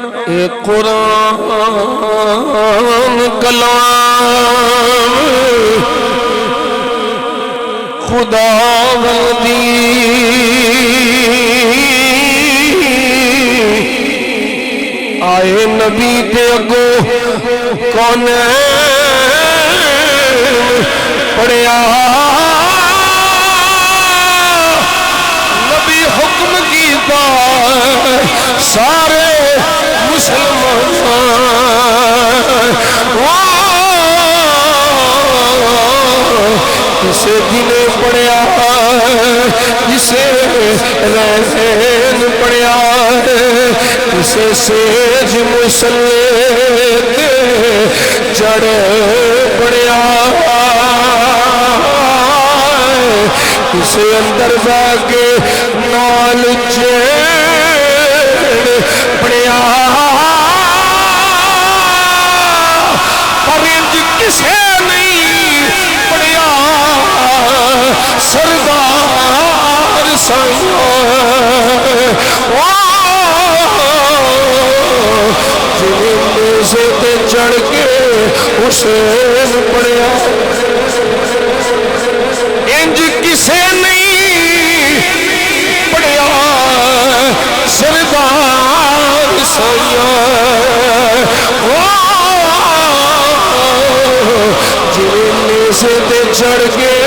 اے قرآن کلام خدا وندی آئے نبی تے اگو کون پڑھیا نبی حکم کیتا سارے مسلمان کسے دنے پڑھیا کسے رہن پڑھیا کسے سیج مسلط چڑھ پڑھیا کسے اندر باگے نال چیڑ پڑھیا پرنج کسے نہیں پڑھیا سردار سائیں جنہیں سے تے چڑھ کے حسین پڑھیا انج کسے نہیں پڑھیا سردار سائیں جنہیں سے تے چڑھ کے